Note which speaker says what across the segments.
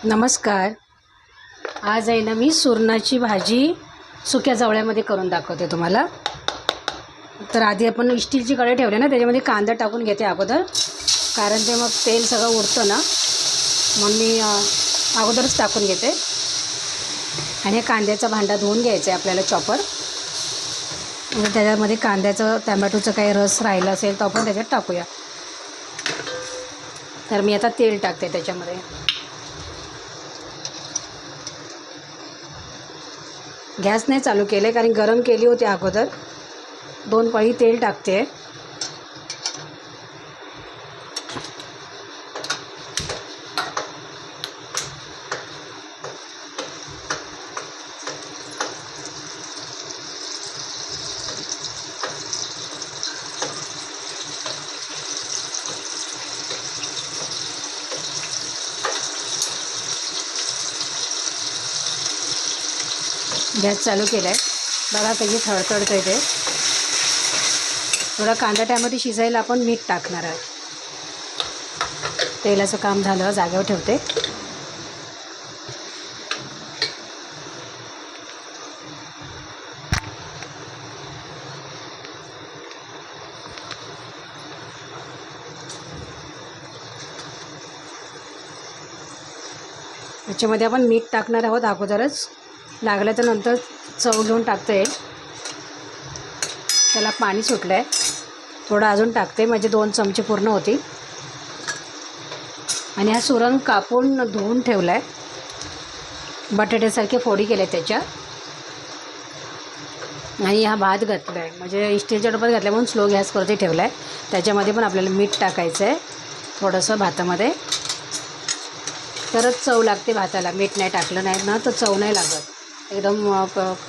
Speaker 1: नमस्कार. आज आहे ना मी सुरणाची भाजी सुक्या जवळ्यामध्ये करून दाखवते तुम्हाला. तर आधी आपण स्टीलची कढई ठेवली ना, त्याच्यामध्ये कांदा टाकून घेते अगोदर, कारण ते मग तेल सगळं उडतं ना, म्हणून मी अगोदरच टाकून घेते. आणि कांद्याचा भांडा धुवून घ्यायचा आहे आपल्याला, चॉपर. म्हणजे त्याच्यामध्ये कांद्याचं टमॅटोचं काही रस राहिला असेल तर आपण त्याच्यात टाकूया. तर मी आता तेल टाकते त्याच्यामध्ये. गॅस नाही चालू केले कारण गरम केली होती अगोदर. 2 पळी तेल टाकते. गॅस चालू केला आहे. बघा कशी थडथडतं ते. थोडा कांदा टॅमॅटो शिजायला आपण मीठ टाकणार आहे. तेलाचं काम झालं, जागेवर ठेवते. याच्यामध्ये आपण मीठ टाकणार आहोत अगोदरच. लागलं तर नंतर चव घेऊन टाकते. त्याला पाणी सुटलं आहे, थोडं अजून टाकते, म्हणजे 2 चमचे पूर्ण होतील. आणि हा सुरण कापून धुवून ठेवला आहे. बटाट्यासारखे फोडी केले त्याच्या. आणि हा भात घातला आहे, म्हणजे स्टीलच्या डब्यात घातला म्हणून स्लो गॅसवरती ठेवला आहे. त्याच्यामध्ये पण आपल्याला मीठ टाकायचं आहे थोडंसं भातामध्ये, तरच चव लागते भाताला. मीठ नाही टाकलं नाही ना तर चव नाही लागत, एकदम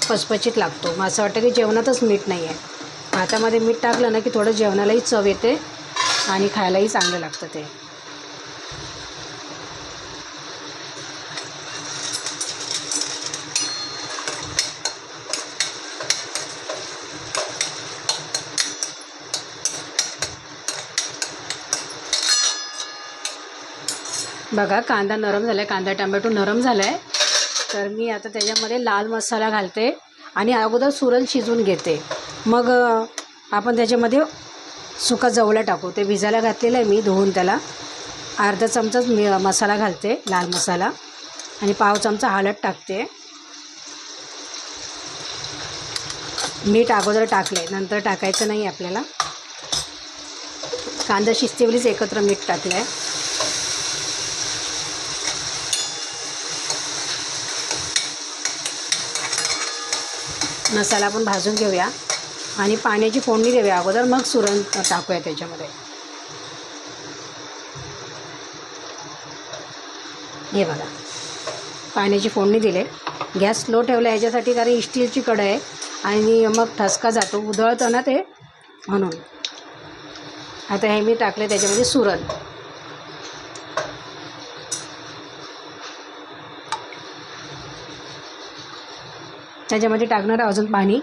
Speaker 1: पचपचीत लागतो. मग असं वाटतं की जेवणातच मीठ नाही आहे. भातामध्ये मीठ टाकलं ना की थोडं जेवणालाही चव येते आणि खायलाही चांगलं लागतं ते. बघा कांदा नरम झाला आहे, कांदा टमॅटो नरम झाला आहे. तर मी आता त्याच्यामध्ये लाल मसाला घालते आणि अगोदर सुरण शिजवून घेते. मग आपण त्याच्यामध्ये सुका जवळा टाकू. ते भिजायला घातलेलं आहे मी धुवून. त्याला अर्धा चमचाच मसाला घालते, लाल मसाला. आणि पाव चमचा हळद टाकते. मीठ अगोदर टाकलं आहे, नंतर टाकायचं नाही आपल्याला. कांदा शिजतेवेळीच एकत्र मीठ टाकलं आहे. मसाला आपण भाजून घेऊया आणि पाण्याची फोडणी देऊया अगोदर, मग सुरण टाकूया त्याच्यामध्ये. हे बघा पाण्याची फोडणी दिले. गॅस स्लो ठेवला ह्याच्यासाठी, कारण स्टीलची कढई आहे आणि मग ठसका जातो, उधळतं ना ते, म्हणून. आता हे मी टाकले त्याच्यामध्ये सुरण. त्याच्यामध्ये टाकणार अजून पाणी.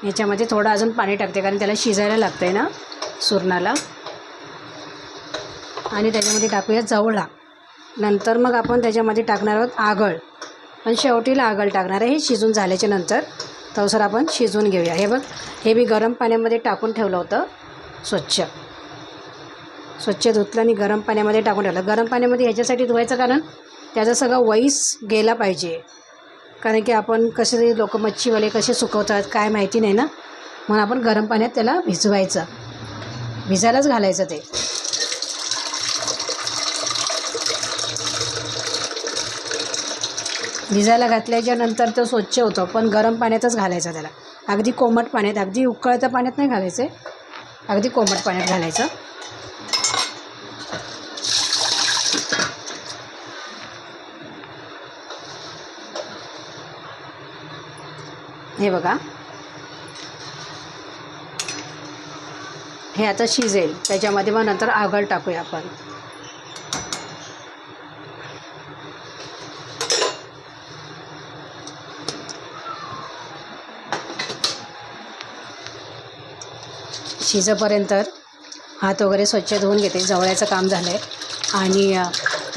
Speaker 1: याच्यामध्ये थोडं अजून पाणी टाकते, कारण त्याला शिजायला लागतं आहे ना सुरणाला. आणि त्याच्यामध्ये टाकूया जवळा. नंतर मग आपण त्याच्यामध्ये टाकणार आहोत आगळ, पण शेवटीला आगळ टाकणार आहे. हे शिजून झाल्याच्या नंतर तवसर आपण शिजवून घेऊया. हे बघ, हे मी गरम पाण्यामध्ये टाकून ठेवलं होतं. स्वच्छ धुतलं आणि गरम पाण्यामध्ये टाकून ठेवलं. गरम पाण्यामध्ये ह्याच्यासाठी धुवायचं कारण त्याचा सगळा वैस गेला पाहिजे. कारण की आपण कसे लोक मच्छीवाले कसे सुकवतात काय माहिती नाही ना, म्हणून आपण गरम पाण्यात त्याला भिजवायचं, भिजायलाच घालायचं ते. भिजायला घातल्याच्या नंतर तो स्वच्छ होतो, पण गरम पाण्यातच घालायचं त्याला. अगदी कोमट पाण्यात, अगदी उकळत्या पाण्यात नाही घालायचं, अगदी कोमट पाण्यात घालायचं. हे बघा, हे आता शिजेल. त्याच्यामध्ये मग नंतर आगळ टाकूया आपण. शिजेपर्यंत हात वगैरे स्वच्छ धुवून घेते. जवळ्याचं काम झालं आहे. आणि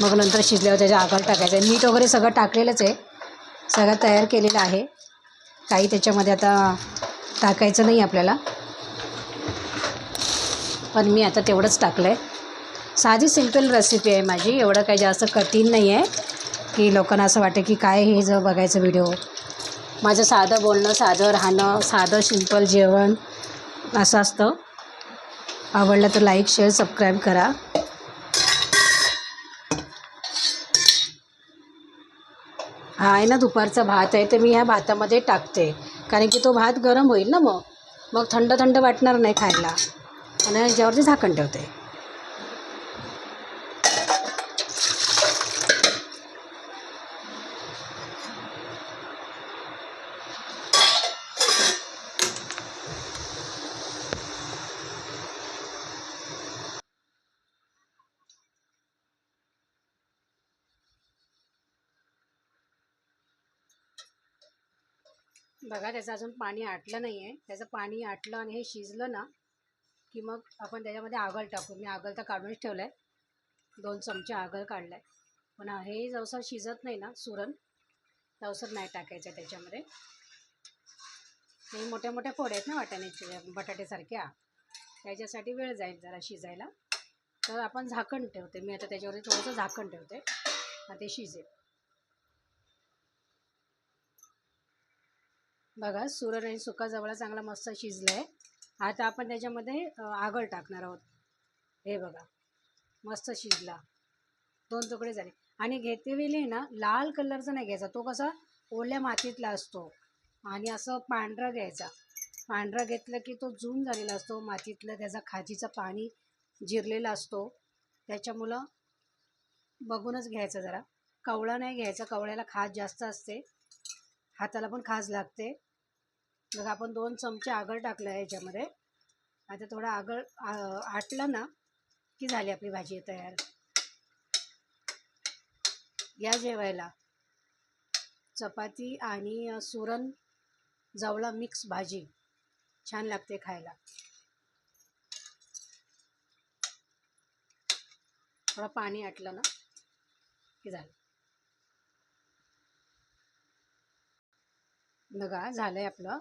Speaker 1: मग नंतर शिजल्यावर त्याच्या आकार टाकायचं आहे. मीठ वगैरे सगळं टाकलेलंच आहे, सगळं तयार केलेलं आहे. काही त्याच्यामध्ये आता टाकायचं नाही आपल्याला, पण मी आता तेवढंच टाकलं आहे. साधी सिंपल रेसिपी आहे माझी, एवढं काही जास्त कठीण नाही आहे की लोकांना असं वाटतं की काय हे जर बघायचं व्हिडिओ. माझं साधं बोलणं, साधं राहणं, साधं सिंपल जेवण असं असतं. आवडलं तर लाईक, शेअर, सबस्क्राईब करा. हा आहे ना दुपारचा भात आहे, तर मी ह्या भातामध्ये टाकते, कारण की तो भात गरम होईल ना, मग थंड थंड वाटणार नाही खायला. आणि ह्याच्यावरती झाकण ठेवते. बघा, त्याचं अजून पाणी आटलं नाही आहे. त्याचं पाणी आटलं आणि हे शिजलं ना की मग आपण त्याच्यामध्ये आगळ टाकू. मी आगळ तर काढूनच ठेवलं आहे, 2 चमचे आगळ काढलं आहे. पण हे जवसर शिजत नाही ना सुरण, जवसर नाही टाकायचं त्याच्यामध्ये. हे मोठ्या मोठ्या फोड्या आहेत ना वाटाण्याच्या, बटाट्यासारख्या, त्याच्यासाठी वेळ जाईल जरा शिजायला. तर आपण झाकण ठेवते. मी आता त्याच्यावरती थोडंसं झाकण ठेवते, ते शिजेल. बघा, सुरण आणि सुका जवळा चांगला मस्त शिजला आहे. आता आपण त्याच्यामध्ये आगळ टाकणार आहोत. हे बघा, मस्त शिजला, 2 तुकडे झाले. आणि घेतेवेळी ना लाल कलरचा नाही घ्यायचा, तो कसा ओल्या मातीतला असतो. आणि असं पांढरा घ्यायचा. पांढरा घेतलं की तो जून झालेला असतो मातीतलं, त्याचा खाजीचं पाणी जिरलेला असतो. त्याच्यामुळं बघूनच घ्यायचं जरा. कवळा नाही घ्यायचा, कवळ्याला खाज जास्त असते, हाताला पण खाज लागते. मग आपण 2 चमचे आगळ टाकलं आहे याच्यामध्ये. आता थोडं आगळ आटलं ना की झाली आपली भाजी तयार. या जेवायला. चपाती आणि सुरण जवळा मिक्स भाजी छान लागते खायला. थोडं पाणी आटलं ना की झालं. बघा, झालं आहे आपलं.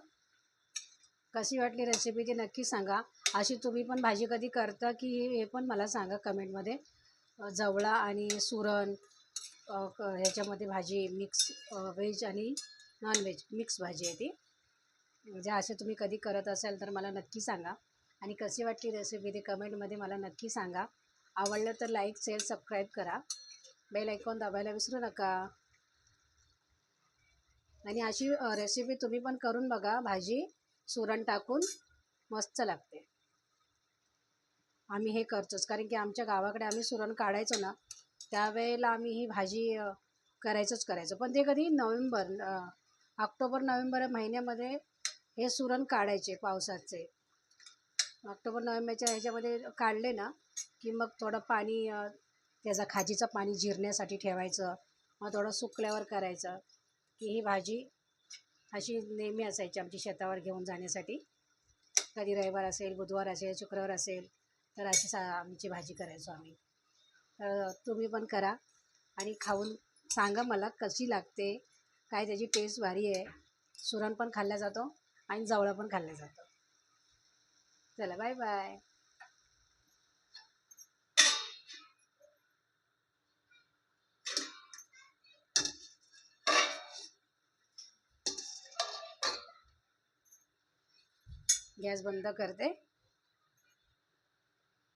Speaker 1: कशी वाटली रेसिपी ती नक्की सांगा. अशी तुम्ही पण भाजी कधी करता की हे पण मला सांगा कमेंटमध्ये. जवळा आणि सुरण ह्याच्यामध्ये भाजी मिक्स, व्हेज आणि नॉनव्हेज मिक्स भाजी आहे ती. म्हणजे असे तुम्ही कधी करत असाल तर मला नक्की सांगा. आणि कशी वाटली रेसिपी ती कमेंटमध्ये मला नक्की सांगा. आवडलं तर लाईक, शेअर, सबस्क्राईब करा. बेल आयकॉन दाबायला विसरू नका. आणि अशी रेसिपी तुम्ही पण करून बघा. भाजी सुरण टाकून मस्त लागते. आम्ही हे करतोच, कारण की आमच्या गावाकडे आम्ही सुरण काढायचो ना, त्यावेळेला आम्ही ही भाजी करायचो. पण ते कधी ऑक्टोबर नोव्हेंबर महिन्यामध्ये हे सुरण काढायचे पावसाचे. ऑक्टोबर नोव्हेंबरच्या ह्याच्यामध्ये काढले ना की मग थोडं पाणी, त्याचा खाजीचं पाणी जिरण्यासाठी ठेवायचं. मग थोडं सुकल्यावर करायचं की ही भाजी अशी नेहमी असायची आमची शेतावर घेऊन जाण्यासाठी. कधी रविवार असेल, बुधवार असेल, शुक्रवार असेल, तर अशी आमची भाजी करायचो आम्ही. तर तुम्ही पण करा आणि खाऊन सांगा मला कशी लागते, काय त्याची टेस्ट भारी आहे. सुरण पण खाल्ला जातो आणि जवळा पण खाल्ला जातो. चला, बाय बाय. गॅस बंद करते.